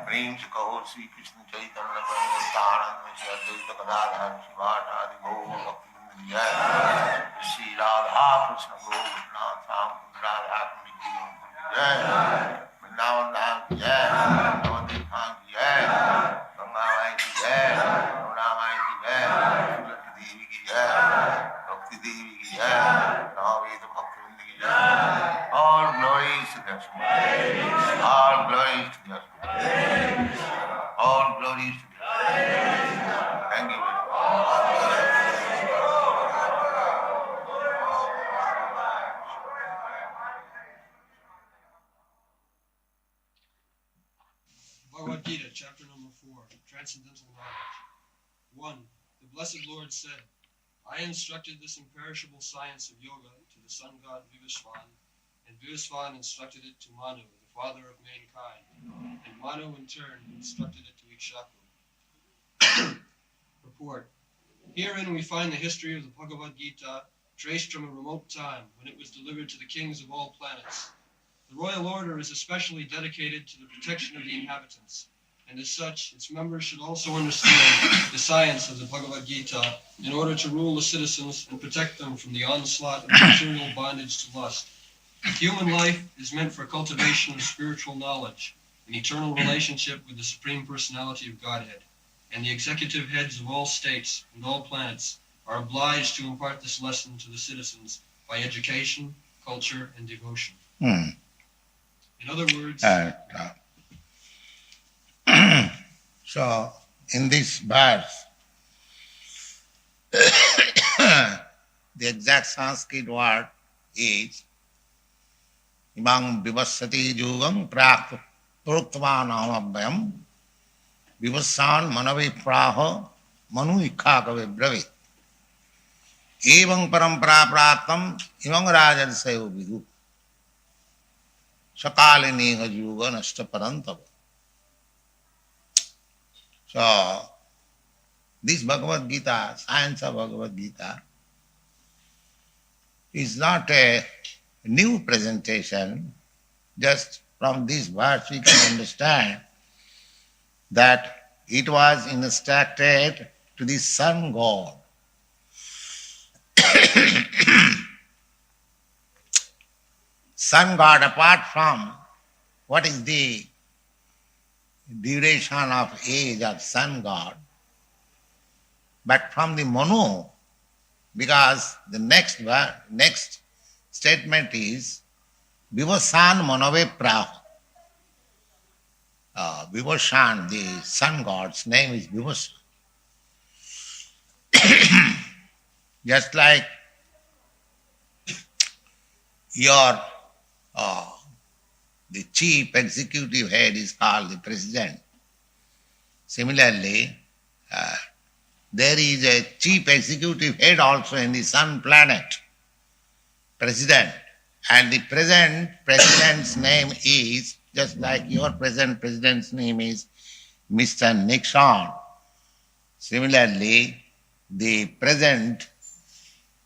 प्रेम से कहो श्री कृष्ण चैतन्य श्री राधा कृष्ण राधा वृंदावन धाम की जय, नवद्वीप धाम की जय, गंगा माई की जय, यमुना माई की जय, तुलसी देवी की जय, भक्ति देवी की जय, नववेद भक्तवृंद की जय। All glories to Krishna. All glories to Krishna. All glories to Krishna. Thank you very much. Bhagavad Gita, chapter number 4, Transcendental Knowledge. 1. The Blessed Lord said, I instructed this imperishable science of yoga to the sun god Vivasvan, and Vivasvan instructed it to Manu, the father of mankind, and Manu in turn instructed it to Ikshaku. Purport. Herein we find the history of the Bhagavad Gita traced from a remote time when it was delivered to the kings of all planets. The royal order is especially dedicated to the protection of the inhabitants, and as such, its members should also understand the science of the Bhagavad Gita in order to rule the citizens and protect them from the onslaught of material bondage to lust. Human life is meant for cultivation of spiritual knowledge, an eternal relationship with the Supreme Personality of Godhead, and the executive heads of all states and all planets are obliged to impart this lesson to the citizens by education, culture, and devotion. In other words... So, in this verse, the exact Sanskrit word is Imam Vivassati Yugam Prak Pruktavanamabhyam Vivassan Manavi Praha Manu Ikkakave Bravi Evang Parampara Pratam Imam Rajarsayo Vidu Sakalini Yuga Nasta Parantava. So, this Bhagavad Gita, science of Bhagavad Gita, is not a new presentation. Just from this verse we can understand that it was instructed to the sun god. Sun god, apart from what is the duration of age of sun god, but from the Manu, because the next statement is Vivasan Manave Praha. Vivasan, the sun god's name is Vivasan. Just like your the chief executive head is called the president. Similarly, there is a chief executive head also in the sun planet, president. And the present president's name is, just like your present president's name is Mr. Nixon. Similarly, the present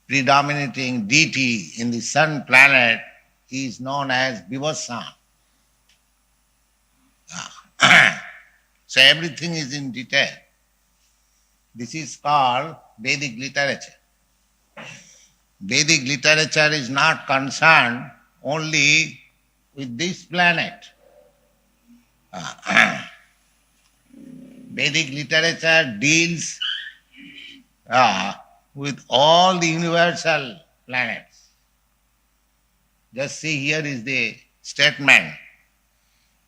predominating deity in the sun planet is known as Vivasan. So everything is in detail. This is called Vedic literature. Vedic literature is not concerned only with this planet. Vedic literature deals with all the universal planets. Just see, here is the statement.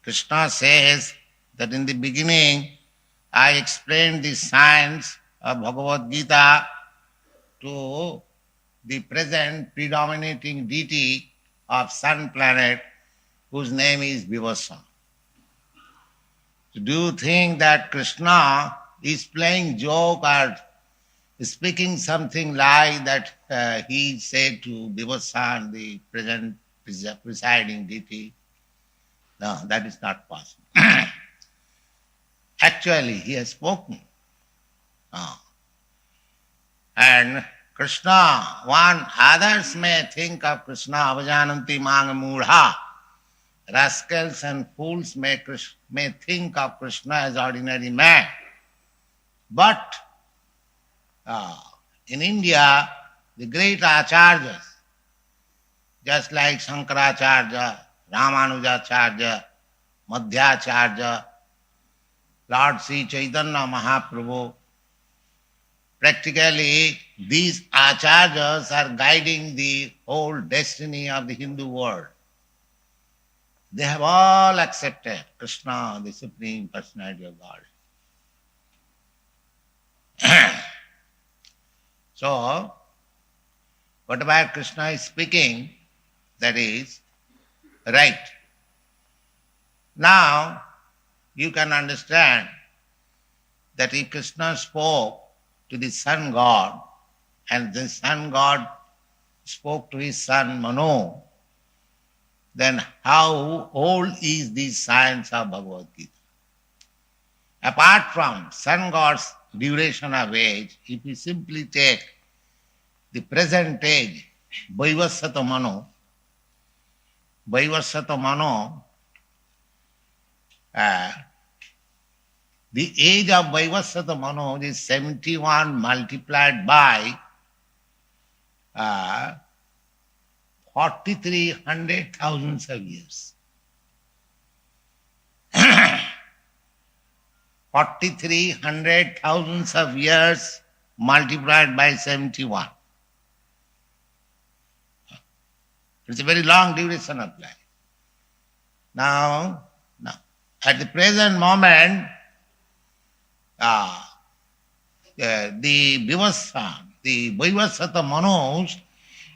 Krishna says that in the beginning I explained the science of Bhagavad Gita to the present predominating deity of sun planet, whose name is Vivasa. So do you think that Krishna is playing joke or speaking something like that he said to Vivasa, the present presiding deity? No, that is not possible. Actually, he has spoken. And Krishna, others may think of Krishna, avajananti mang mudha. Rascals and fools may think of Krishna as ordinary man. But in India, the great acharyas, just like Shankaracharya, Ramanujacharya, Madhyacharya, Lord Sri Chaitanya Mahaprabhu, practically these acharyas are guiding the whole destiny of the Hindu world. They have all accepted Krishna, the Supreme Personality of God. So, whatever Krishna is speaking, that is right. Now, you can understand that if Krishna spoke to the sun god, and the sun god spoke to his son Manu, then how old is the science of Bhagavad Gita? Apart from sun god's duration of age, if you simply take the present age, Vaivasata Manu, the age of Vaivasata Manu is 71 multiplied by 4,300,000 of years. 4,300,000 of years multiplied by 71. It's a very long duration of life. Now, at the present moment, the Vaivasata Manus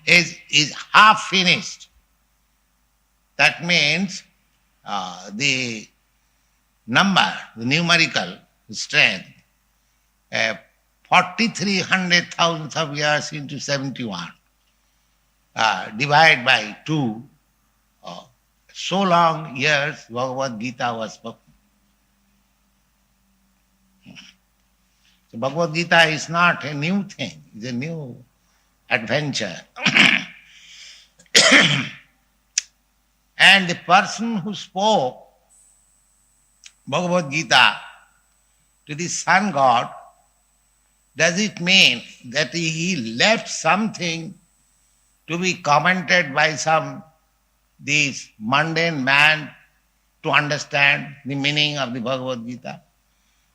is half finished. That means the number, the numerical strength, 4,300,000 of years into 71, divide by 2, so long years Bhagavad Gita was spoken. So Bhagavad Gita is not a new thing, it's a new adventure. And the person who spoke Bhagavad Gita to the sun god, does it mean that he left something to be commented by this mundane man to understand the meaning of the Bhagavad Gita?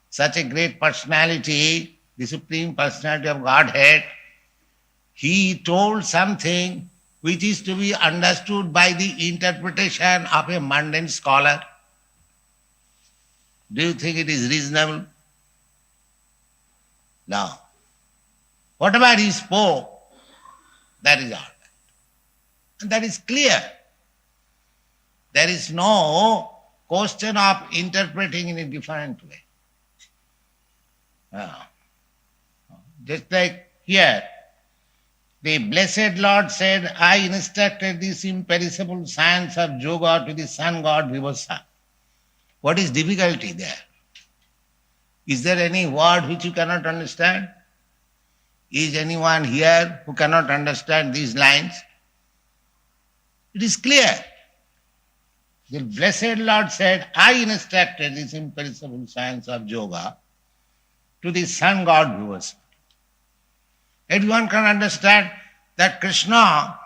Such a great personality, the Supreme Personality of Godhead, he told something which is to be understood by the interpretation of a mundane scholar. Do you think it is reasonable? No. Whatever he spoke, that is all right. And that is clear. There is no question of interpreting in a different way. Just like here, the Blessed Lord said, I instructed this imperishable science of yoga to the sun god Vivasa. What is difficulty there? Is there any word which you cannot understand? Is anyone here who cannot understand these lines? It is clear. The Blessed Lord said, I instructed this imperishable science of yoga to the sun god Vivasa. Everyone can understand that Krishna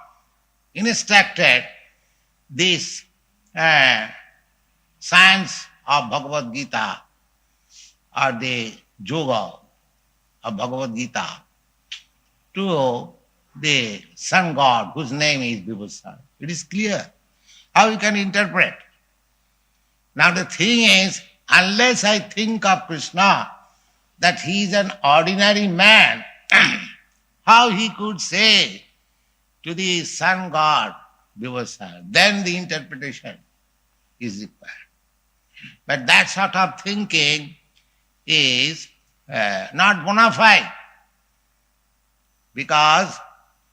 instructed this science of Bhagavad Gita or the yoga of Bhagavad Gita to the sun god whose name is Vivasa. It is clear how you can interpret. Now the thing is, unless I think of Krishna that he is an ordinary man, how he could say to the sun god Vivasa, then the interpretation is required. But that sort of thinking is not bona fide. Because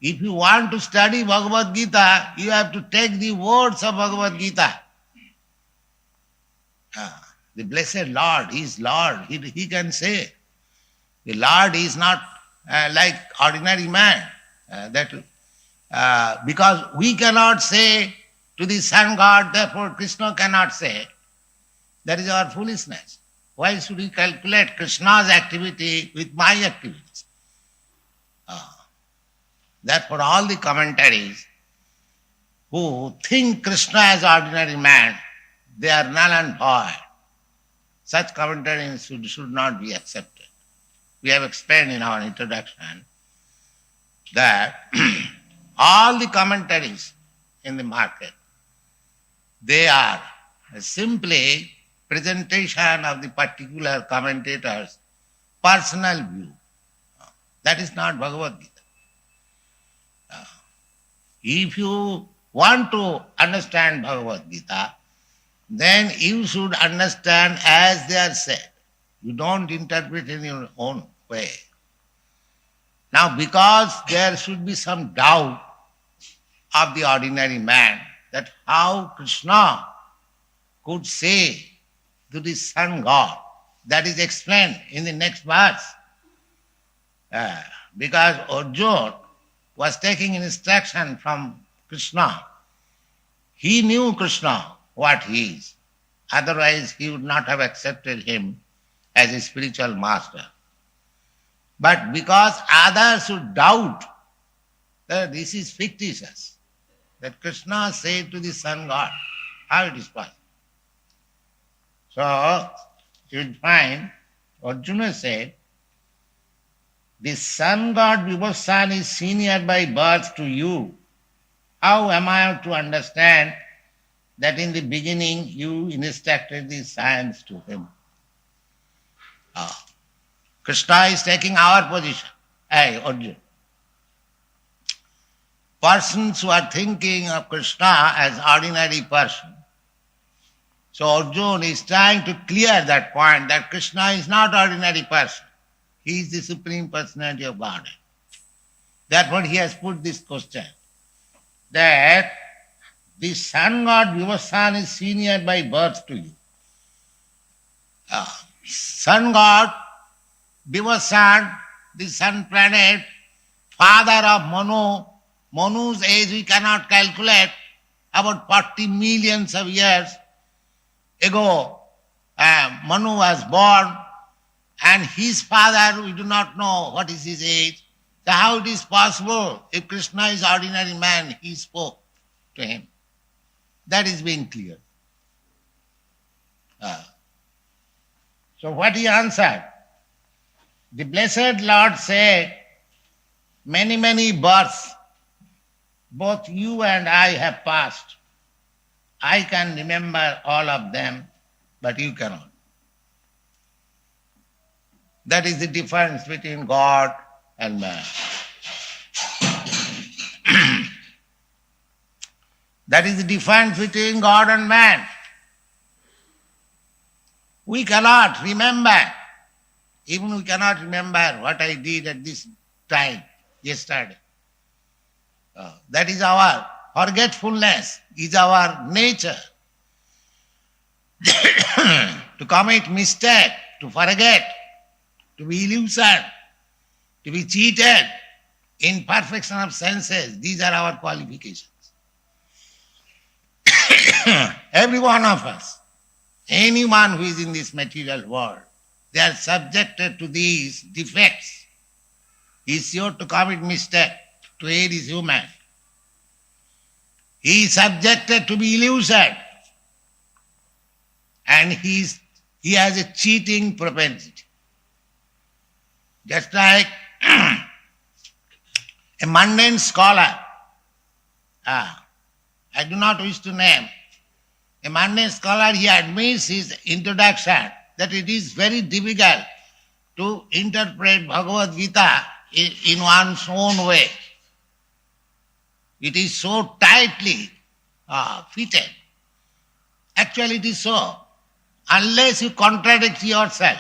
if you want to study Bhagavad Gita, you have to take the words of Bhagavad Gita. The Blessed Lord, He is Lord, He can say. The Lord is not like ordinary man. Because we cannot say to the sun god, therefore Krishna cannot say. That is our foolishness. Why should we calculate Krishna's activity with my activities? Therefore all the commentaries who think Krishna as ordinary man, they are null and void. Such commentaries should not be accepted. We have explained in our introduction that all the commentaries in the market, they are simply presentation of the particular commentator's personal view. That is not Bhagavad Gita. If you want to understand Bhagavad Gita, then you should understand as they are said. You don't interpret in your own way. Now, because there should be some doubt of the ordinary man that how Krishna could say to the sun god, that is explained in the next verse. Because Arjuna was taking instruction from Krishna. He knew Krishna, what he is. Otherwise, he would not have accepted him as a spiritual master. But because others would doubt that this is fictitious, that Krishna said to the sun god, how it is possible? So, you will find Arjuna said, the sun god Vibhasan is senior by birth to you. How am I to understand that in the beginning you instructed the science to him? Krishna is taking our position. Hey, Arjuna. Persons who are thinking of Krishna as ordinary person. So Arjuna is trying to clear that point that Krishna is not ordinary person. He is the Supreme Personality of Godhead. Therefore he has put this question, that the sun god Vibhasan is senior by birth to you. Sun god Vibhasan, the sun planet, father of Manu, Manu's age we cannot calculate. About 40 millions of years ago, Manu was born, and his father, we do not know what is his age. So how it is possible? If Krishna is ordinary man, he spoke to him. That is being clear. So what he answered? The blessed Lord said, many, many births, both you and I have passed. I can remember all of them, but you cannot. That is the difference between God and man. That is the difference between God and man. We cannot remember. Even we cannot remember what I did at this time, yesterday. That is our forgetfulness, is our nature. To commit mistake, to forget, to be illusion, to be cheated, imperfection of senses, these are our qualifications. Every one of us, anyone who is in this material world, they are subjected to these defects. He is sure to commit mistake. To err is human. He is subjected to be illusion. And he has a cheating propensity. Just like a mundane scholar, I do not wish to name, a mundane scholar, he admits his introduction that it is very difficult to interpret Bhagavad Gita in one's own way. It is so tightly fitted. Actually, it is so. Unless you contradict yourself,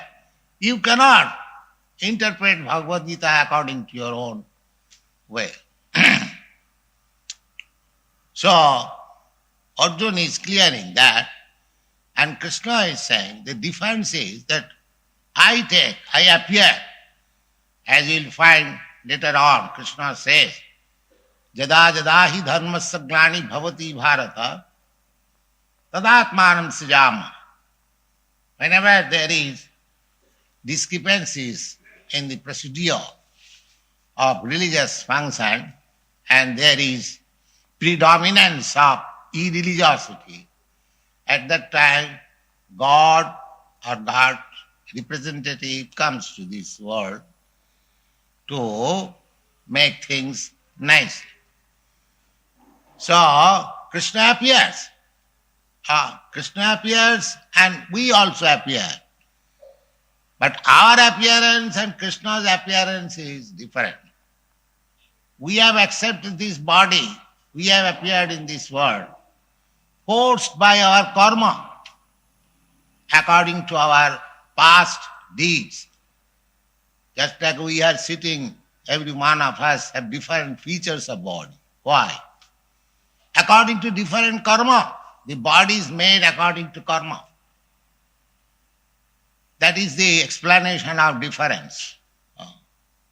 you cannot interpret Bhagavad Gita according to your own way. So, Arjuna is clearing that, and Krishna is saying the difference is that I appear, as you will find later on. Krishna says, Jada jada hi dharmasya glani bhavati bharata tadatmanam srijama. Whenever there is discrepancies in the procedure of religious function and there is predominance of irreligiosity, at that time God or God's representative comes to this world to make things nice. So Krishna appears. Krishna appears and we also appear. But our appearance and Krishna's appearance is different. We have accepted this body. We have appeared in this world, forced by our karma, according to our past deeds. Just like we are sitting, every one of us have different features of body. Why? According to different karma. The body is made according to karma. That is the explanation of difference.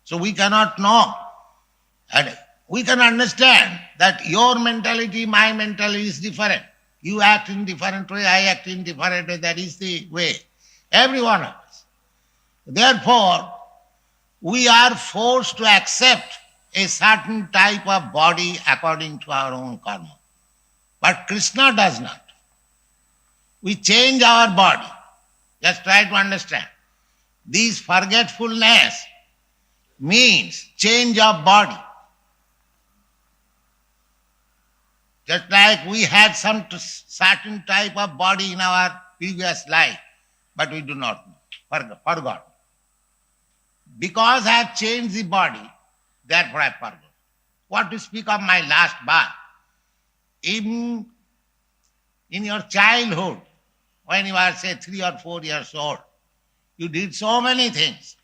So we cannot know. And we can understand that your mentality, my mentality is different. You act in different way, I act in different way. That is the way. Every one of us. Therefore, we are forced to accept a certain type of body according to our own karma. But Krishna does not. We change our body. Just try to understand. This forgetfulness means change of body. Just like we had some certain type of body in our previous life, but we do not know, forgot. Because I have changed the body, therefore I forgot. What to speak of my last birth? Even in your childhood, when you are, say, 3 or 4 years old, you did so many things.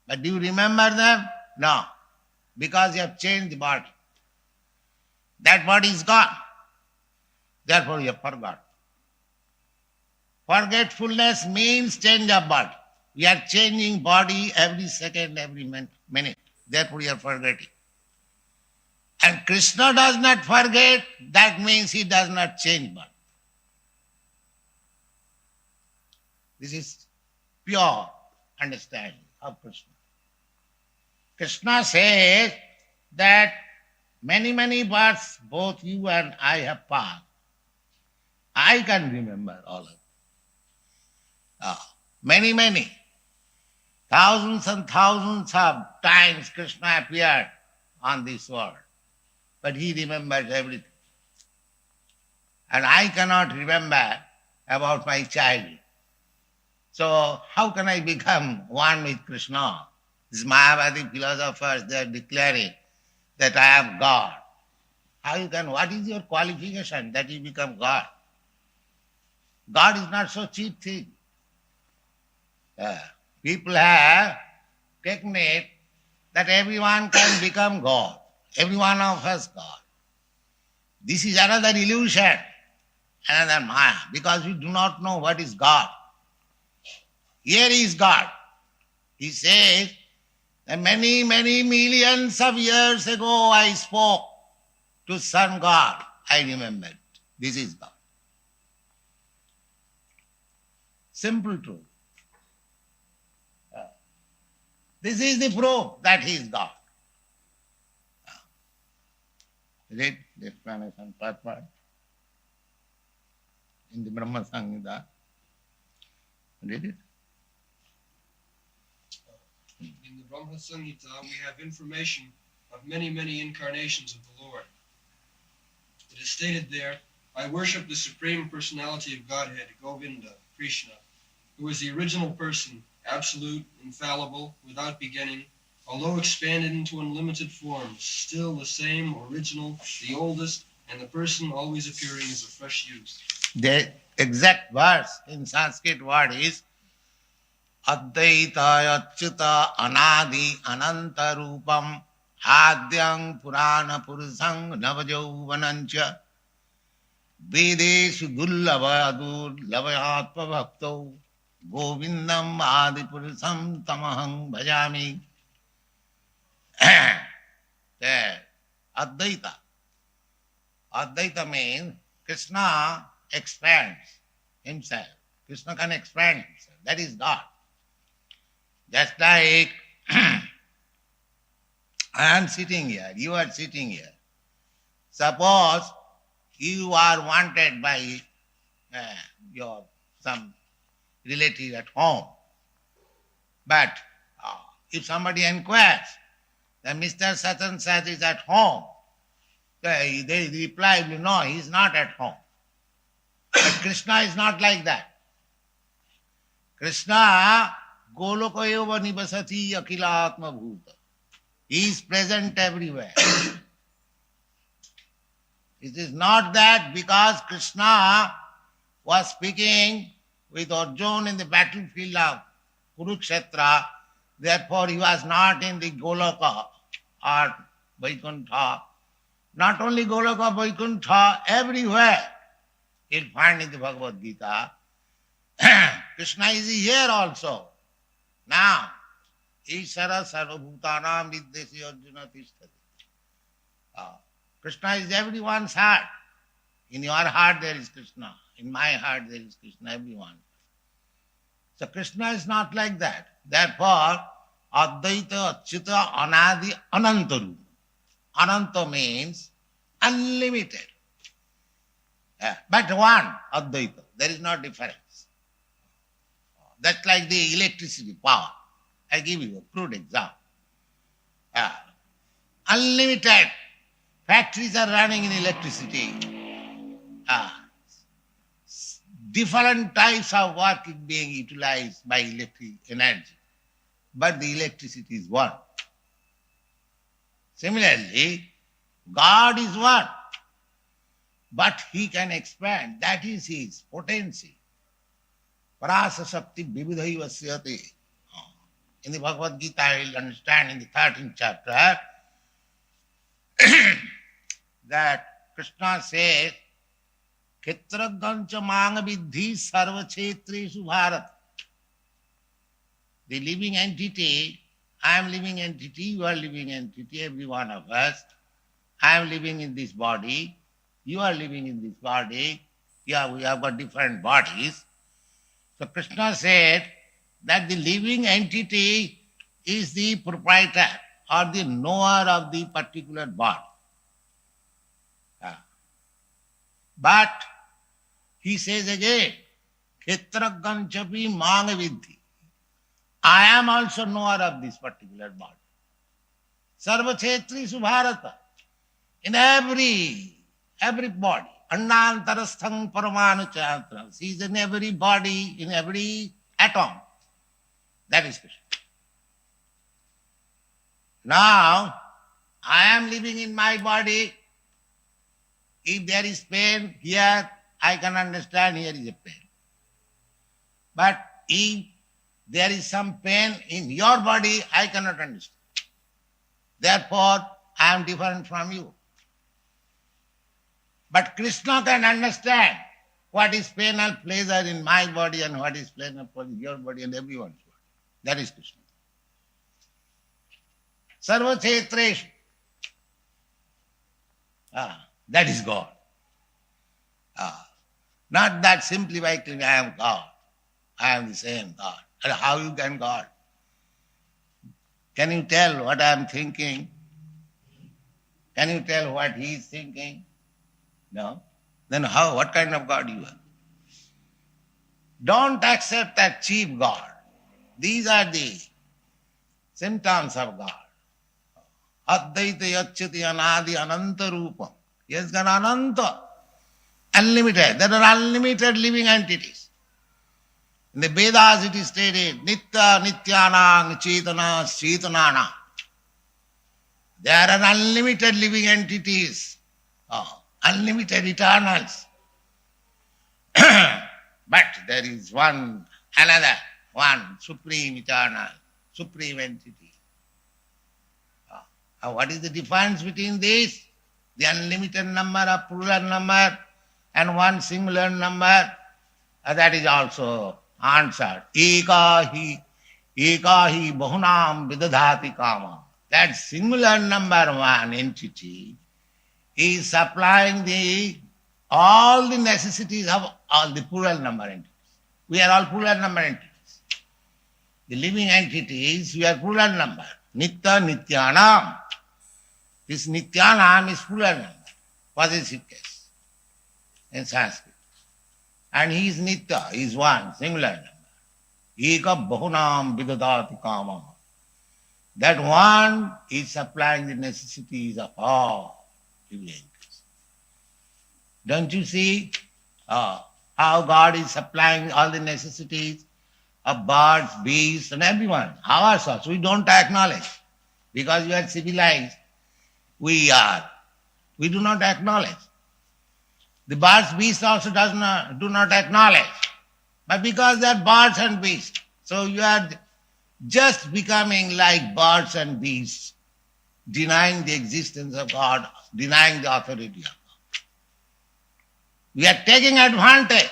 But do you remember them? No. Because you have changed the body. That body is gone. Therefore you have forgotten. Forgetfulness means change of body. We are changing body every second, every minute. Therefore you are forgetting. And Krishna does not forget, that means he does not change birth. This is pure understanding of Krishna. Krishna says that many, many births both you and I have passed. I can remember all of it. Many, many. Thousands and thousands of times Krishna appeared on this world. But he remembers everything. And I cannot remember about my childhood. So how can I become one with Krishna? These Mayavadi philosophers, they are declaring that I am God. How you can, what is your qualification that you become God? God is not so cheap thing. People have taken it that everyone can become God. Every one of us God. This is another illusion, another Maya, because we do not know what is God. Here is God. He says that many, many millions of years ago I spoke to Sun God. I remembered. This is God. Simple truth. This is the proof that he is God. Read the explanation part in the Brahma Samhita. Read it. In the Brahma Samhita, we have information of many, many incarnations of the Lord. It is stated there, I worship the Supreme Personality of Godhead, Govinda, Krishna, who is the original person, absolute, infallible, without beginning, although expanded into unlimited forms, still the same, original, the oldest, and the person always appearing as a fresh youth. The exact verse in Sanskrit word is Advaita Achyuta Anadi Ananta Rupam Adyang Purana Purusang Navajauvanancha Vedeshu Dullava Lavayatva Bhakto Govindam Adi Purusam Tamahang Bhajami. Advaita. Advaita means Krishna expands himself. Krishna can expand himself. That is God. Just like I am sitting here, you are sitting here. Suppose you are wanted by your some relative at home. But if somebody inquires that Mr. Such and such is at home, they reply, no, he is not at home. But Krishna is not like that. Krishna Goloka eva nivasati akhilatma bhuta. He is present everywhere. It is not that because Krishna was speaking with Arjuna in the battlefield of Kurukshetra, therefore he was not in the Goloka or Vaikuntha. Not only Goloka, Vaikuntha, everywhere. You'll find in the Bhagavad Gita, Krishna is here also. Now, Ishara Sarvabhutanam Vidyasi Arjuna Tishtati. Krishna is everyone's heart. In your heart there is Krishna. In my heart there is Krishna, everyone. So Krishna is not like that. Therefore, Advaita Achyuta Anadi Anantaru. Ananta means unlimited. But one, Advaita. There is no difference. That's like the electricity power. I give you a crude example. Unlimited factories are running in electricity. Different types of work is being utilized by electric energy. But the electricity is one. Similarly, God is one. But he can expand. That is his potency. Parasa Shakti Vividhai Vasyate. In the Bhagavad Gita, I will understand in the 13th chapter that Krishna says, Khetragancha Manga Vidhi Sarva Chetreshu Bharat. The living entity, I am living entity, you are living entity, every one of us. I am living in this body, you are living in this body, yeah, we have got different bodies. So Krishna said that the living entity is the proprietor or the knower of the particular body. Ah. But he says again, Kshetraganchapi Manavidhi. I am also knower of this particular body. Sarva Kshetri Subharata. In every body. Annantarasthang Paramanu Chantra. He is in every body, in every atom. That is Krishna. Now, I am living in my body. If there is pain here, I can understand here is a pain. But if there is some pain in your body, I cannot understand. Therefore, I am different from you. But Krishna can understand what is pain or pleasure in my body and what is pain or pleasure in your body and everyone's body. That is Krishna. Sarva Kshetreshu. That is God. Not that simply by saying, I am God. I am the same God. And how you can God? Can you tell what I am thinking? Can you tell what he is thinking? No. Then how? What kind of God you are? Don't accept that cheap God. These are the symptoms of God. Advaita yachyati anadi ananta rupam. Yes, God, ananta. Unlimited. There are unlimited living entities. In the Vedas it is stated, Nitya Nityanang Chetana Chetanana. There are unlimited living entities, unlimited eternals. But there is one supreme eternal, supreme entity. What is the difference between this? The unlimited number, a plural number, and one singular number. That is also answered. Ekahi bahunam vidadhati kama. That singular number one entity is supplying all the necessities of all the plural number entities. We are all plural number entities. The living entities, we are plural number. Nitya Nityanam. This Nityanam is plural number, possessive case in Sanskrit. And he is Nitya, he is one, singular number. Eka bahunam vidadati kama. That one is supplying the necessities of all living entities. Don't you see how God is supplying all the necessities of birds, beasts, and everyone? Ourselves, we don't acknowledge. Because we are civilized, we do not acknowledge. The birds, beasts also do not acknowledge. But because they are birds and beasts, so you are just becoming like birds and beasts, denying the existence of God, denying the authority of God. We are taking advantage.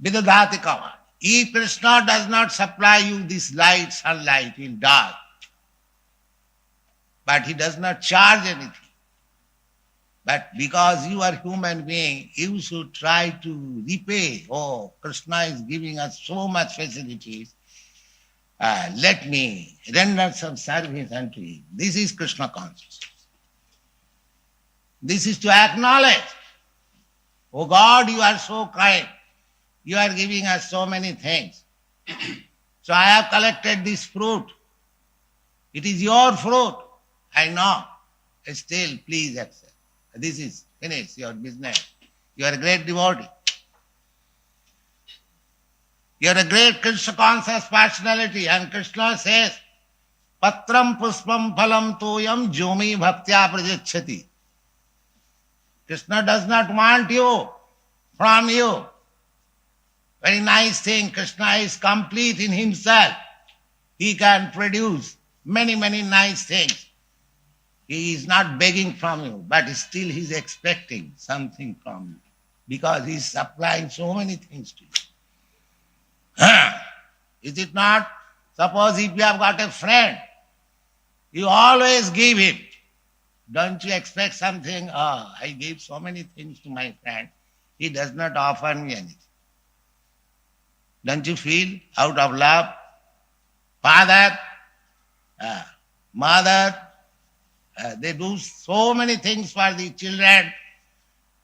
Vidadhati kama. If Krishna does not supply you this light, sunlight, you will die. But he does not charge anything. But because you are human being, you should try to repay. Oh, Krishna is giving us so much facilities. Let me render some service unto him. This is Krishna consciousness. This is to acknowledge, oh God, you are so kind. You are giving us so many things. So I have collected this fruit. It is your fruit. I know. Still, please accept. This is finished, your business. You are a great devotee. You are a great Krishna conscious personality. And Krishna says, Patram puspam phalam toyam jomi bhaktya prajachati. Krishna does not want you from you. Very nice thing. Krishna is complete in himself. He can produce many, many nice things. He is not begging from you, but still he is expecting something from you because he is supplying so many things to you. Is it not? Suppose if you have got a friend, you always give him. Don't you expect something? Oh, I gave so many things to my friend. He does not offer me anything. Don't you feel out of love? Father, mother, they do so many things for the children.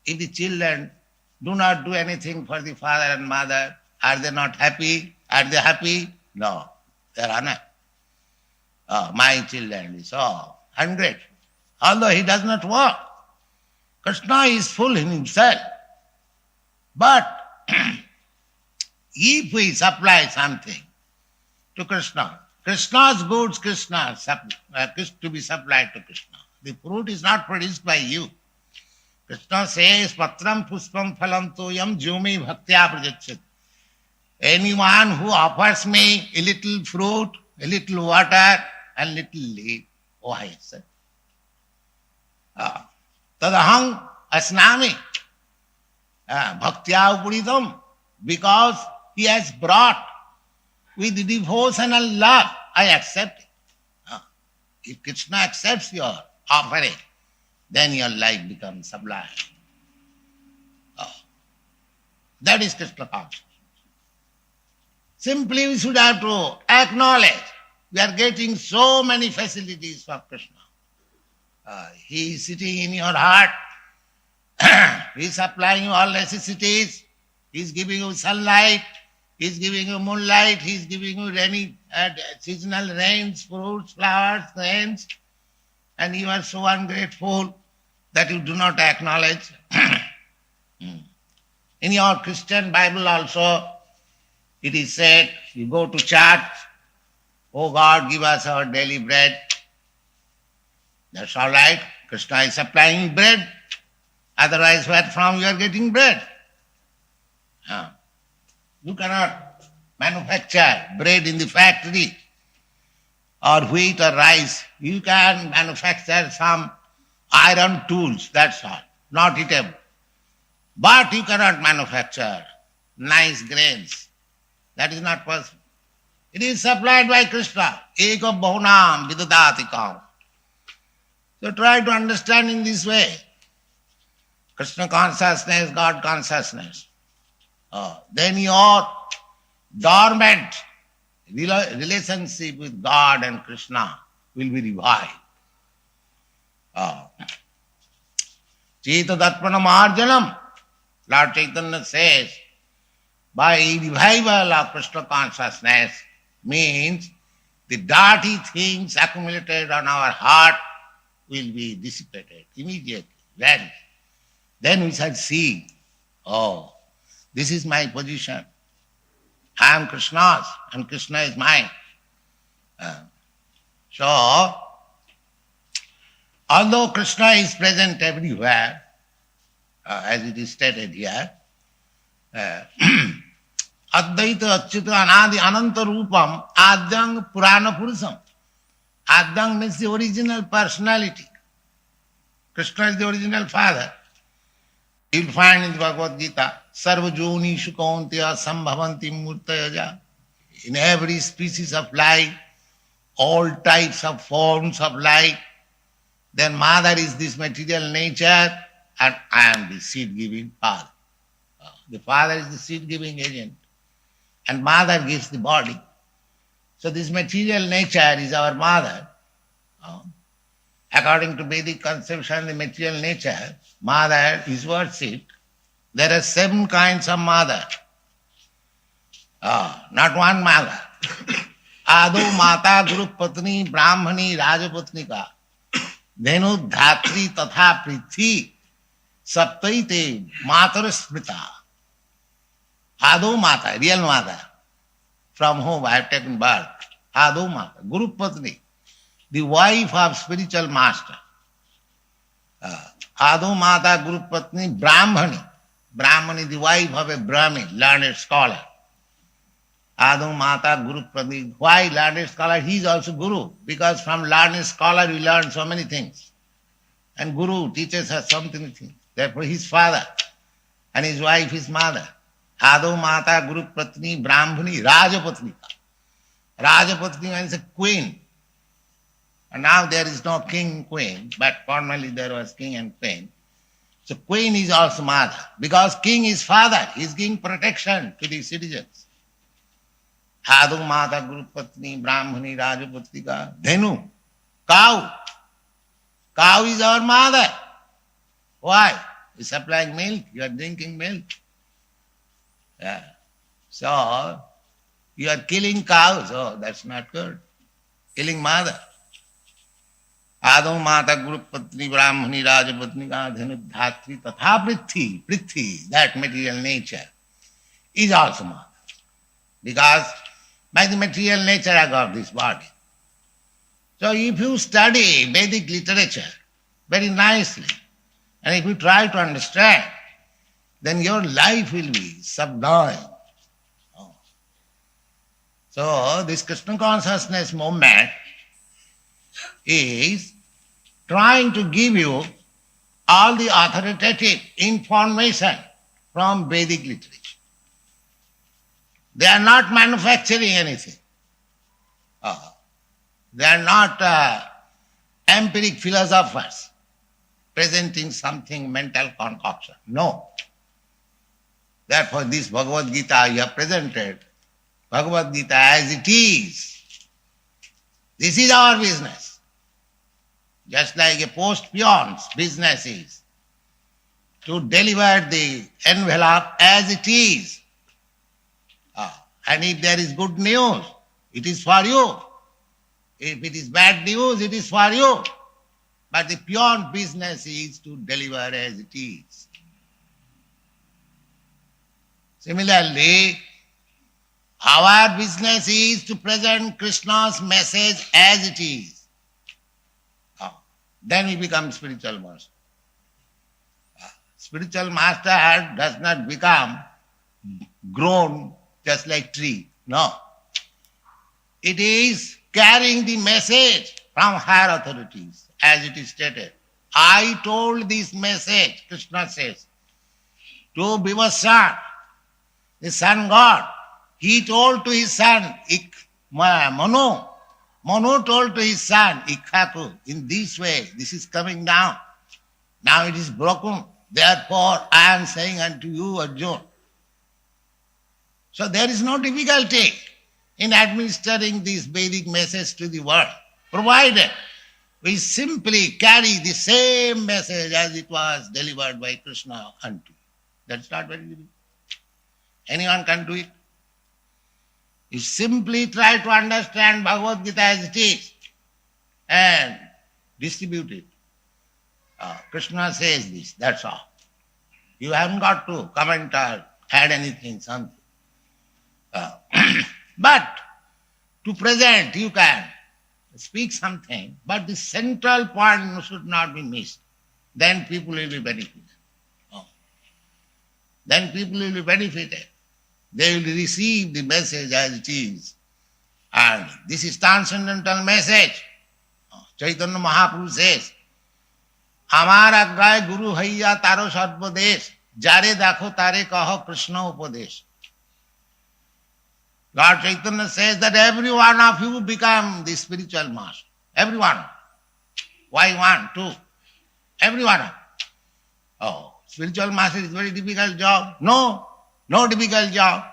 If the children do not do anything for the father and mother, are they not happy? Are they happy? No, they are unhappy. Oh, my children is so ungrateful. Although he does not work. Krishna is full in himself. But if we supply something to Krishna, Krishna's goods, to be supplied to Krishna. The fruit is not produced by you. Krishna says, Patram puspam phalam toyam jumi bhaktya prajachyat. Anyone who offers me a little fruit, a little water, and little leaf, oh, I accept. Tadahang asnami bhaktya upuritam, because he has brought with devotional love, I accept it. If Krishna accepts your offering, then your life becomes sublime. That is Krishna consciousness. Simply we should have to acknowledge we are getting so many facilities from Krishna. He is sitting in your heart. He is supplying you all necessities. He is giving you sunlight. He is giving you moonlight. He is giving you rainy, seasonal rains, fruits, flowers, rains. And you are so ungrateful that you do not acknowledge. In your Christian Bible also, it is said, you go to church, oh God, give us our daily bread. That's all right. Krishna is supplying bread. Otherwise, where from you are getting bread? You cannot manufacture bread in the factory or wheat or rice. You can manufacture some iron tools, that's all, not eatable. But you cannot manufacture nice grains. That is not possible. It is supplied by Krishna. Eka bahunam vidadatikam. So try to understand in this way. Krishna consciousness, God consciousness. Then your dormant relationship with God and Krishna will be revived. Cheta Darpana Marjanam, Lord Chaitanya says, by revival of Krishna consciousness means the dirty things accumulated on our heart will be dissipated immediately, vanished. Then we shall see, oh, this is my position. I am Krishna's and Krishna is mine. So, although Krishna is present everywhere, as it is stated here, Advaita Achyuta Anadi Ananta Rupam Adyang Purana Purusam. Adyang means the original personality. Krishna is the original father. You will find in the Bhagavad Gita, Sarvajoni Shukauntiya Sambhavanti Murtayaja. In every species of life, all types of forms of life, then mother is this material nature and I am the seed-giving father. The father is the seed-giving agent and mother gives the body. So this material nature is our mother. According to Vedic conception, the material nature, mother is worshipped. There are 7 kinds of mother. Not one mother. Ado Mata Guru Patni Brahmani Rajapatnika Dhenu Dhatri Tatha Prithi Saptaite Matar Smrita. Ado Mata, real mother, from whom I have taken birth. Ado Mata, Guru Patni, the wife of spiritual master. Ado Mata Guru Patni Brahmani. Brahmani, the wife of a Brahmin, learned scholar. Ado Mata Guru Patni. Why learned scholar? He is also Guru, because from learned scholar we learn so many things. And Guru teaches us so many things. Therefore his father and his wife is mother. Ado Mata Guru Patni Brahmani Rajapatnika. Rajapatni means a queen. And now there is no king, queen, but formerly there was king and queen. So queen is also mother, because king is father. He is giving protection to the citizens. Adu mata guru patni brahmani rajaputrika dhenu. Cow. Cow is our mother. Why? You are supplying milk, you are drinking milk. Yeah. So, you are killing cows. Oh, that's not good. Killing mother. Adu mata guru patni brahmani rajapatni dhenu dhatri tatha prithi, that material nature is also mother. Because by the material nature I got this body. So if you study Vedic literature very nicely, and if you try to understand, then your life will be sublime. Oh. So this Krishna consciousness movement is trying to give you all the authoritative information from Vedic literature. They are not manufacturing anything. They are not empiric philosophers presenting something mental concoction. No. Therefore, this Bhagavad Gita you have presented, Bhagavad Gita as it is. This is our business. Just like a post peon's business is to deliver the envelope as it is. And if there is good news, it is for you. If it is bad news, it is for you. But the peon business is to deliver as it is. Similarly, our business is to present Krishna's message as it is. Then we become spiritual master. Spiritual master does not become grown just like tree. No. It is carrying the message from higher authorities, as it is stated. I told this message, Krishna says, to Vivasvan, the sun god. He told to his son, Manu. Manu told to his son, Ikhaku, in this way, this is coming down. Now it is broken. Therefore, I am saying unto you, Arjuna. So there is no difficulty in administering this Vedic message to the world, provided we simply carry the same message as it was delivered by Krishna unto you. That's not very difficult. Anyone can do it. You simply try to understand Bhagavad Gita as it is and distribute it. Krishna says this, that's all. You haven't got to comment or add anything, something. But to present, you can speak something, but the central point should not be missed. Then people will be benefited. Then people will be benefited. They will receive the message as it is. And this is transcendental message. Chaitanya Mahaprabhu says, Amar agray guru haiya taro sarvadesh, jare dakho tare kaho Krishna upadesh. Lord Chaitanya says that every one of you become the spiritual master. Every one. Why one, two? Every one. Oh, spiritual master is a very difficult job. No difficult job.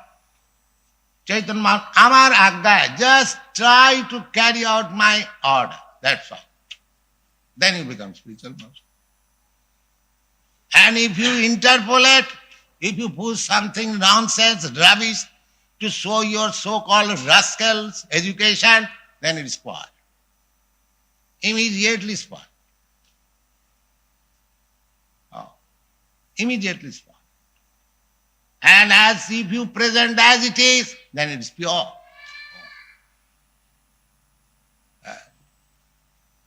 Chaitanya Mahaprabhu, Amar Agga, just try to carry out my order. That's all. Then you become spiritual master. And if you interpolate, if you put something nonsense, rubbish, to show your so-called rascals education, then it is spoiled. Immediately spoiled. Immediately spoiled. And as if you present as it is, then it is pure.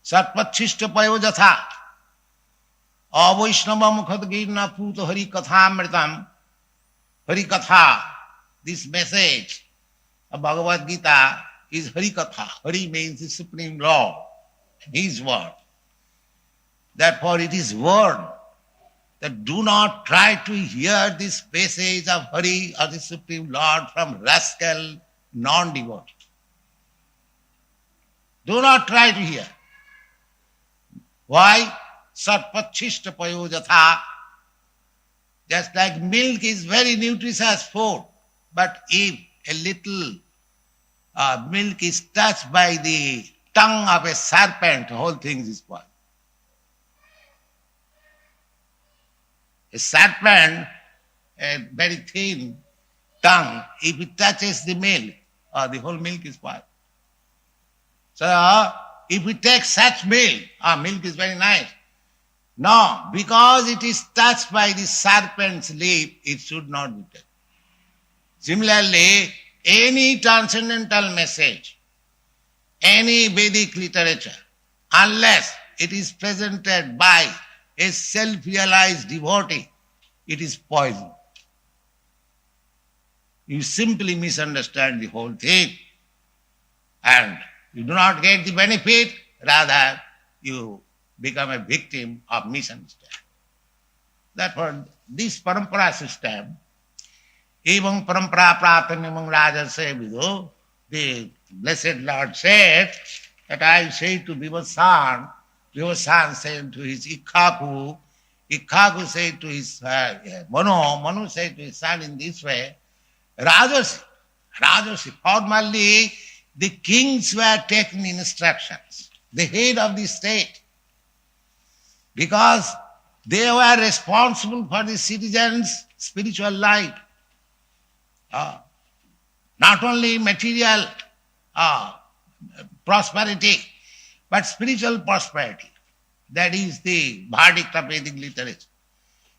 Satpachishta payojatha avaishnava mukhadgirna puto hari kathamritam. Hari katha, this message of Bhagavad Gita is Hari katha. Hari means the Supreme Lord, His word. Therefore it is word. That do not try to hear this passage of Hari or the Supreme Lord from rascal non-devotee. Do not try to hear. Why? Sarpachishta payojatha. Just like milk is very nutritious food, but if a little milk is touched by the tongue of a serpent, the whole thing is spoiled. A serpent, a very thin tongue, if it touches the milk, the whole milk is spoiled. So, if we take such milk, milk is very nice. No, because it is touched by the serpent's lip, it should not be taken. Similarly, any transcendental message, any Vedic literature, unless it is presented by a self-realized devotee, it is poison. You simply misunderstand the whole thing and you do not get the benefit, rather you become a victim of misunderstanding. Therefore, this parampara system, Evang parampara pratanimang rajase vidu, the Blessed Lord said that I say to Vivassan, Vivassan said to his Ikkaku, Ikkaku said to his Manu said to his son in this way, Rajasi, formerly the kings were taking instructions, the head of the state, because they were responsible for the citizens' spiritual life. Not only material prosperity, but spiritual prosperity. That is the verdict of Vedic literature.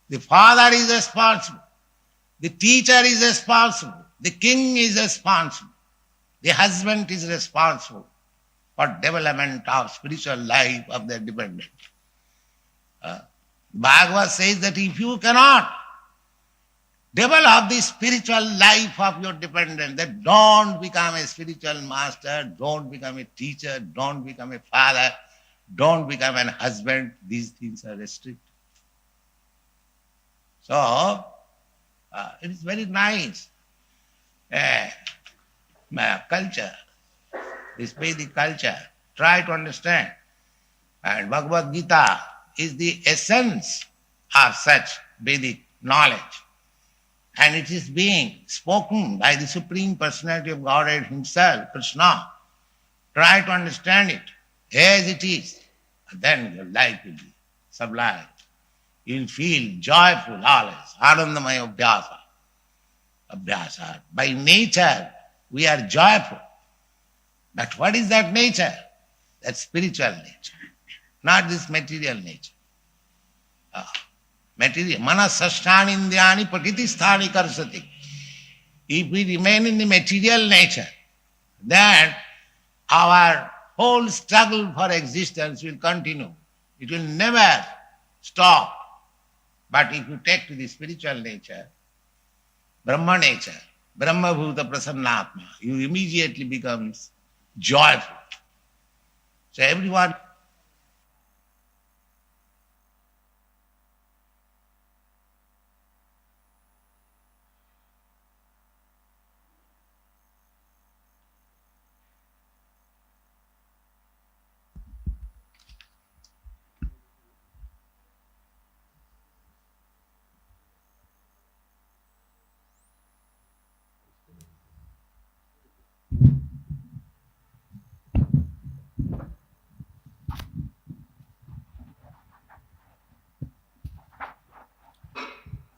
The father is responsible, the teacher is responsible, the king is responsible, the husband is responsible for development of spiritual life of their dependent. Bhagavad says that if you cannot develop the spiritual life of your dependent, then don't become a spiritual master, don't become a teacher, don't become a father, don't become an husband. These things are restricted. So, it is very nice culture, this Vedic culture. Try to understand. And Bhagavad Gita is the essence of such Vedic knowledge. And it is being spoken by the Supreme Personality of Godhead Himself, Krishna. Try to understand it as it is. Then your life will be sublime. You will feel joyful always. Anandamaya abhyasa. Abhyasa. By nature, we are joyful. But what is that nature? That spiritual nature, not this material nature. Material. Manasasthani indriyani prakitisthani karsati. If we remain in the material nature, then our whole struggle for existence will continue. It will never stop. But if you take to the spiritual nature, Brahma nature, Brahma Bhuta Prasannatma, you immediately becomes joyful. So everyone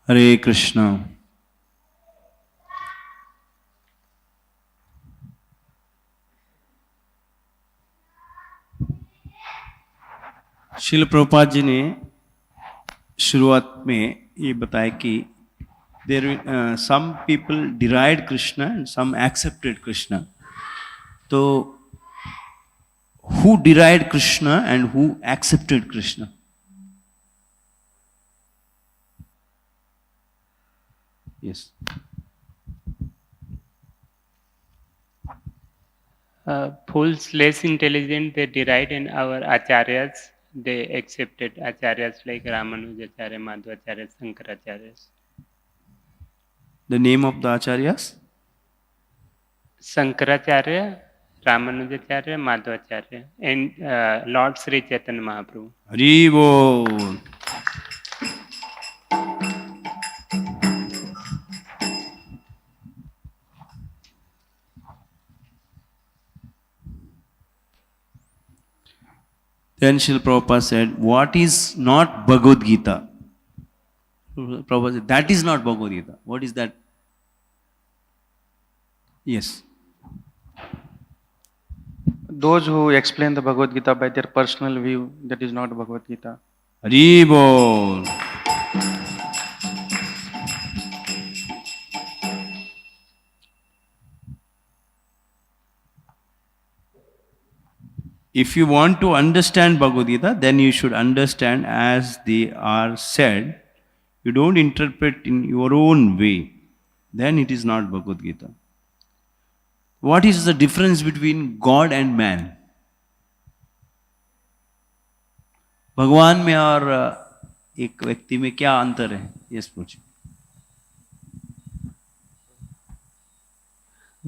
Hare Krishna. Srila Prabhupada ji ने शुरुआत में ये बताया कि there some people deride Krishna and some accepted Krishna. तो who derived Krishna and who accepted Krishna? Yes. Fools less intelligent, they deride, and our acharyas, they accepted acharyas like Ramanujacharya, Madhvacharya, Shankaracharya. The name of the acharyas? Shankaracharya, Ramanujacharya, Madhvacharya, and Lord Sri Chaitanya Mahaprabhu. Hari Bol. Then Srila Prabhupada said, what is not Bhagavad Gita? Prabhupada said, that is not Bhagavad Gita. What is that? Yes. Those who explain the Bhagavad Gita by their personal view, that is not Bhagavad Gita. Hari Bol. If you want to understand Bhagavad Gita, then you should understand as they are said. You don't interpret in your own way. Then it is not Bhagavad Gita. What is the difference between God and man? भगवान में और एक व्यक्ति में क्या अंतर है? Yes, पूछिए.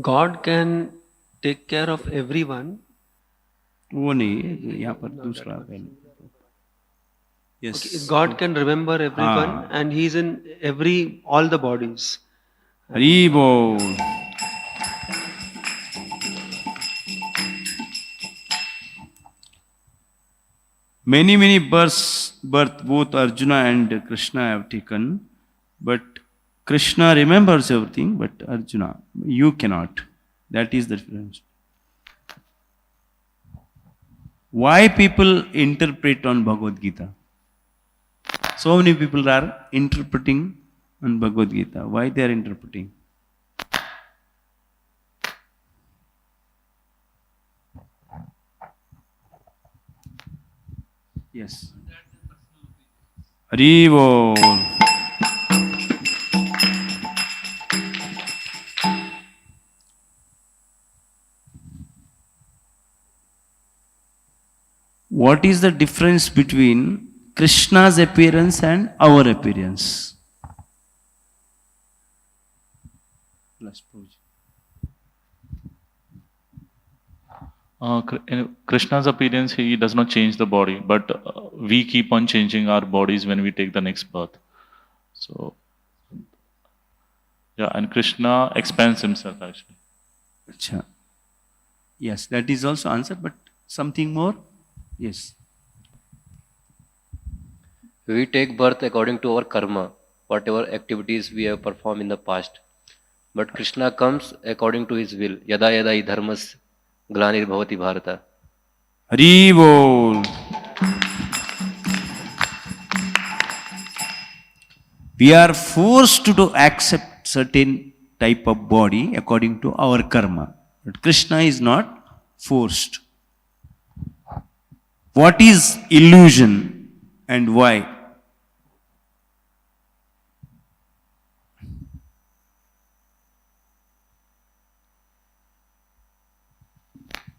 God can take care of everyone. वो नहीं, यहाँ पर दूसरा पहले. Yes. Okay, God can remember everyone and He is in all the bodies. Hari Bol. Many births both Arjuna and Krishna have taken, but Krishna remembers everything, but Arjuna, you cannot. That is the difference. Why people interpret on Bhagavad Gita? So many people are interpreting on Bhagavad Gita. Why they are interpreting? Yes. Hari Bol. What is the difference between Krishna's appearance and our appearance? In Krishna's appearance, he does not change the body, but we keep on changing our bodies when we take the next birth. So, yeah, and Krishna expands himself actually. Achha. Yes, that is also answered, but something more? Yes. We take birth according to our karma, whatever activities we have performed in the past. But Krishna comes according to his will. Yada yada hi dharmas glanir bhavati bharata. Hari Bol. We are forced to accept certain type of body according to our karma. But Krishna is not forced. What is illusion and why?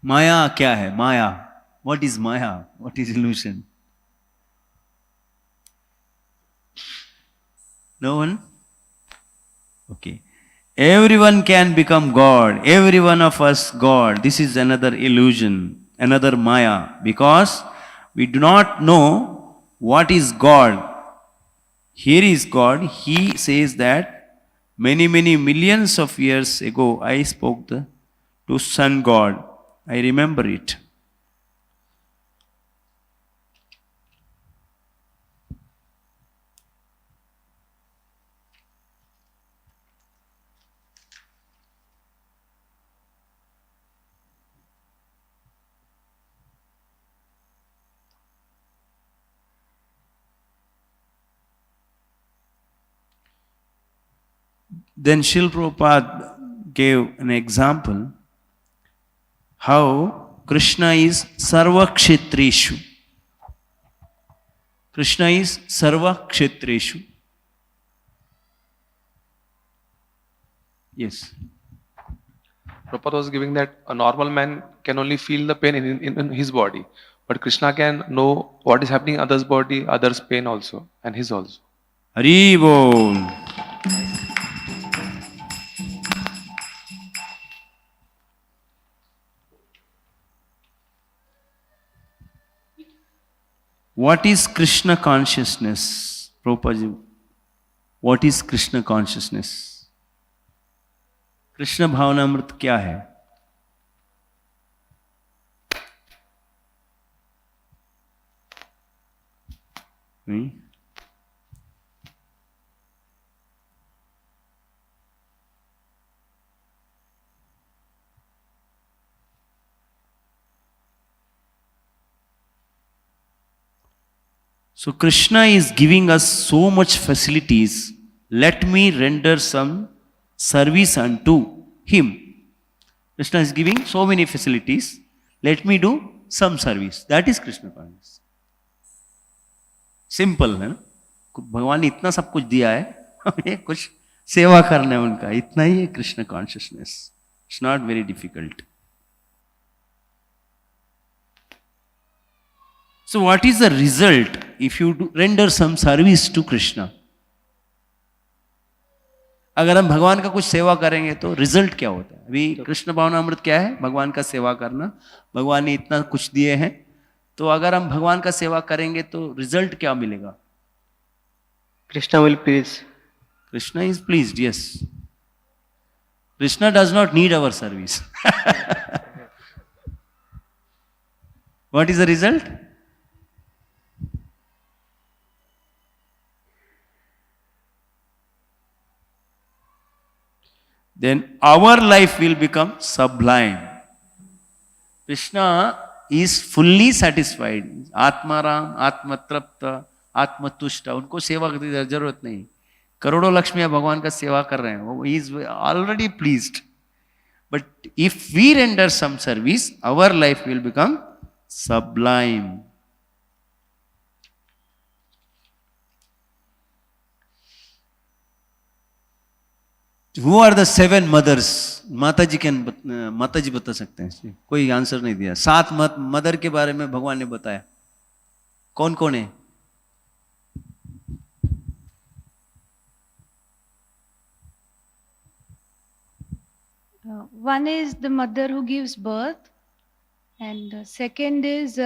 Maya क्या है? Maya. What is Maya? What is illusion? No one? Okay. Everyone can become God. Every one of us God. This is another illusion, another Maya. Because we do not know what is God. Here is God. He says that many millions of years ago I spoke to Sun God. I remember it. Then Srila Prabhupada gave an example how Krishna is Sarva Kshetreshu. Krishna is Sarva Kshetreshu. Yes. Prabhupada was giving that a normal man can only feel the pain in his body, but Krishna can know what is happening in others' body, others' pain also, and his also. Hari Bol. What is Krishna consciousness? Prabhupada, what is Krishna consciousness? Krishna भावनामृत क्या है? So Krishna is giving us so much facilities. Let me render some service unto him. Krishna is giving so many facilities. Let me do some service. That is Krishna consciousness. Simple है ना? भगवान ने इतना सब कुछ दिया है, हमें कुछ सेवा करना है उनका, इतना ही है Krishna consciousness. It's not very difficult. So what is the result if you render some service to Krishna? अगर हम भगवान का कुछ सेवा करेंगे तो रिजल्ट क्या होता है? अभी कृष्ण भावनामृत क्या है? भगवान का सेवा करना. भगवान ने इतना कुछ दिए हैं, तो अगर हम भगवान का सेवा करेंगे तो रिजल्ट क्या मिलेगा? Krishna will please. Krishna is pleased, yes. Krishna does not need our service. What is the result? Then our life will become sublime. Krishna is fully satisfied. Atmaram, Atmatrapta, Atmatushta. उनको सेवा की जरूरत नहीं. करोड़ों लक्ष्मियां भगवान का सेवा कर रहे हैं. He is already pleased. But if we render some service, our life will become sublime. Who are the 7 mothers? माताजी बता सकते हैं. कोई आंसर नहीं दिया. 7 मदर के बारे में भगवान ने बताया. कौन कौन है? One is the mother who gives birth, and second is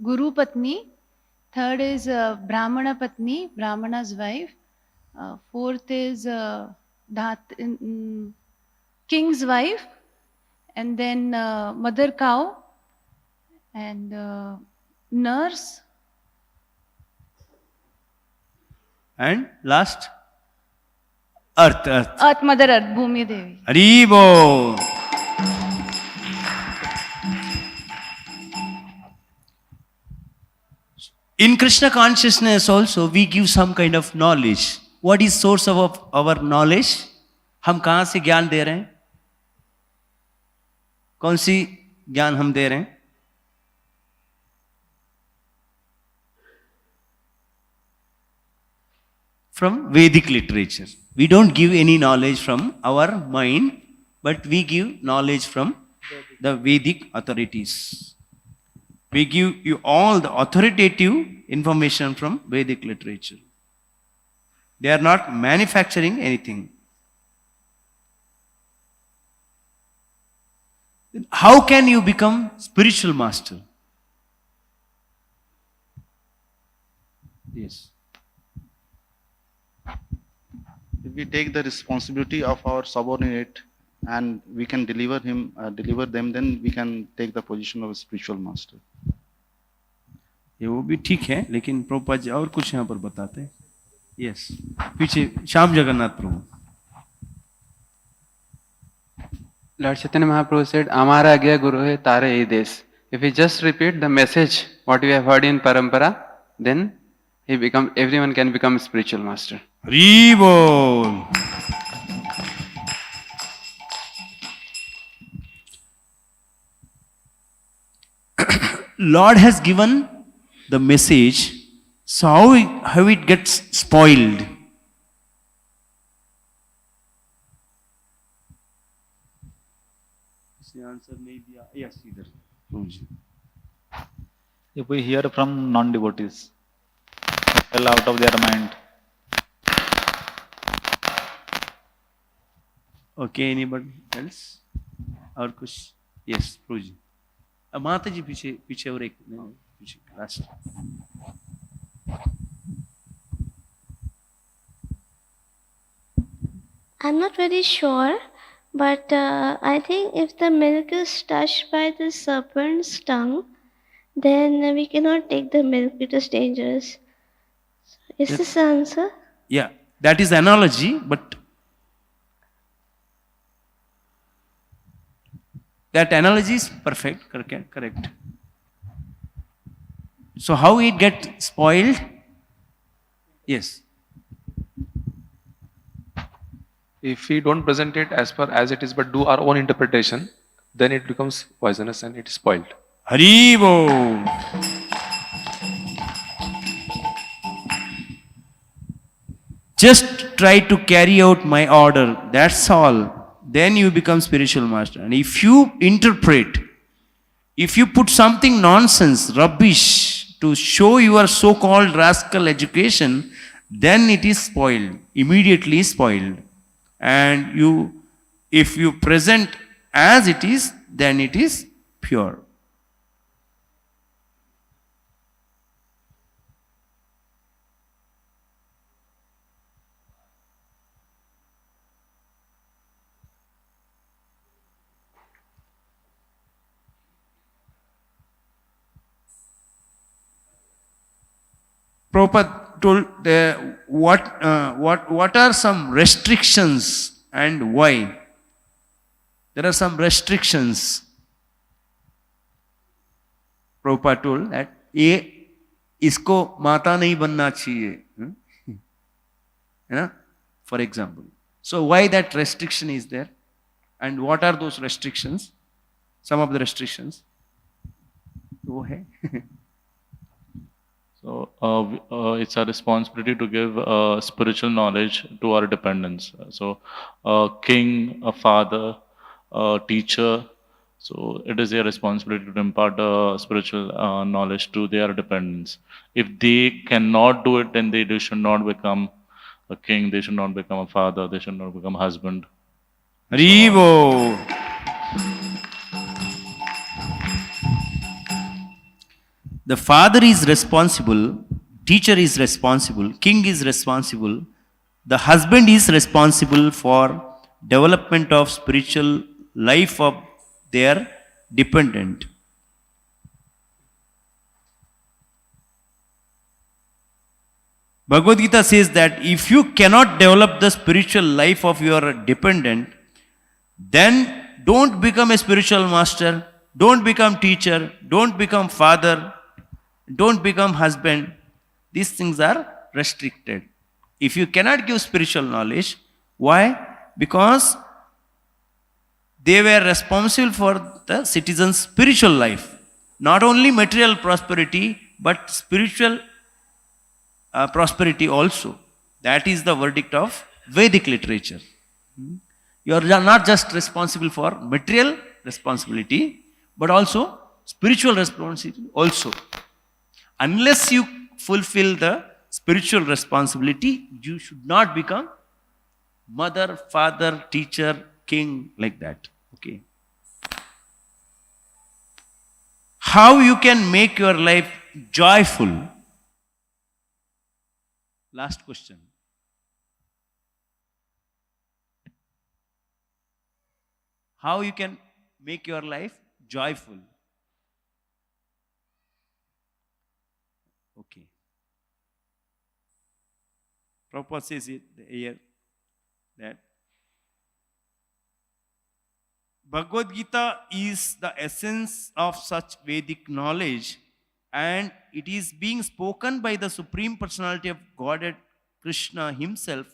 Guru Patni, third is Brahmana Patni, Brahmana's wife, fourth is king's wife, and then mother cow, and nurse, and last earth. Earth Mother Earth, Bhumi Devi. Haribo. In Krishna consciousness also we give some kind of knowledge. What is source of our knowledge? हम कहाँ से ज्ञान दे रहे हैं? कौन सी ज्ञान हम दे रहे हैं? From Vedic literature. We don't give any knowledge from our mind, but we give knowledge from the Vedic authorities. We give you all the authoritative information from Vedic literature. They are not manufacturing anything. How can you become spiritual master? Yes. If we take the responsibility of our subordinate and we can deliver them, then we can take the position of a spiritual master. ये वो भी ठीक है, लेकिन प्रभुपाद जी और कुछ यहाँ पर बताते हैं. यस, पीछे श्याम जगन्नाथ प्रभु. Lord Chaitanya Mahaprabhu said, "Amara agya guru hai tare ei desh." If we just repeat the message what we have heard in parampara, then everyone can become a spiritual master. Hari बोल. Lord has given the message, so how it gets spoiled? इसने answer नहीं दिया. Yes, इधर. If we hear from non-devotees, fell out of their mind. Okay, anybody else? और कुछ? Yes, प्रभु जी. माता जी पीछे और एक पीछे last. I'm not very sure, but I think if the milk is touched by the serpent's tongue, then we cannot take the milk, it is dangerous. Is this the answer? Yeah, that is the analogy, but that analogy is perfect, correct. So how it get spoiled? Yes. If we don't present it as per as it is, but do our own interpretation, then it becomes poisonous and it is spoiled. Haribo. Just try to carry out my order. That's all. Then you become spiritual master. And if you interpret, if you put something nonsense, rubbish to show your so-called rascal education, then it is spoiled, immediately spoiled. And if you present as it is, then it is pure. Prabhupada told what are some restrictions and why? There are some restrictions. Prabhupada told that ये इसको माता नहीं बनना चाहिए, for example. So why that restriction is there, and what are those restrictions? Some of the restrictions. वो है. So it's our responsibility to give spiritual knowledge to our dependents. So a king, a father, a teacher, so it is their responsibility to impart spiritual knowledge to their dependents. If they cannot do it, then they should not become a king, they should not become a father, they should not become a husband. Haribo. The father is responsible, teacher is responsible, king is responsible, the husband is responsible for development of spiritual life of their dependent. Bhagavad Gita says that if you cannot develop the spiritual life of your dependent, then don't become a spiritual master, don't become teacher, don't become father, don't become husband. These things are restricted. If you cannot give spiritual knowledge, why? Because they were responsible for the citizens' spiritual life. Not only material prosperity, but spiritual prosperity also. That is the verdict of Vedic literature. You are not just responsible for material responsibility, but also spiritual responsibility also. Unless you fulfill the spiritual responsibility, you should not become mother, father, teacher, king, like that. Okay. How you can make your life joyful? Last question. How you can make your life joyful? Okay. Prabhupada says it here that Bhagavad Gita is the essence of such Vedic knowledge, and it is being spoken by the Supreme Personality of Godhead, Krishna himself.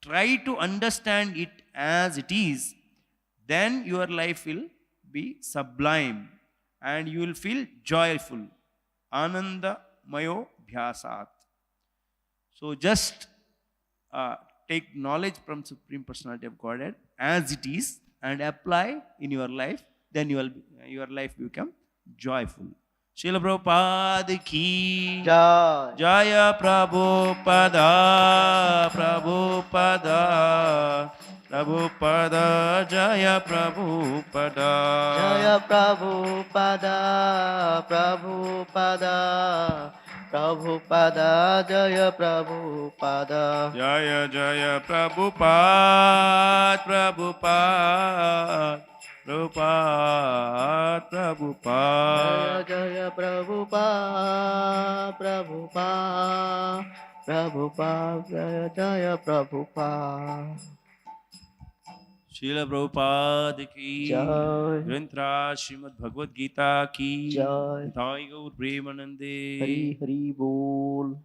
Try to understand it as it is, then your life will be sublime and you will feel joyful. Ananda Mayo Bhyasat. So just take knowledge from Supreme Personality of Godhead as it is and apply in your life, then your life will become joyful. Srila Prabhupada ki Jaya Prabhupada, Prabhupada, Prabhupada, Jaya Prabhupada, Jaya Prabhupada, Prabhupada, Prabhupada Jaya Prabhupada Jaya Jaya Prabhupada, Prabhupada, Prabhupada, Prabhupada. Jaya Prabhupada Prabhupada Prabhupada Jaya Prabhupada Srila Prabhupada ki Jai. Granthra Srimad Bhagavad Gita ki Jai. Nitai Gaur Premanande. Hari Hari Bol.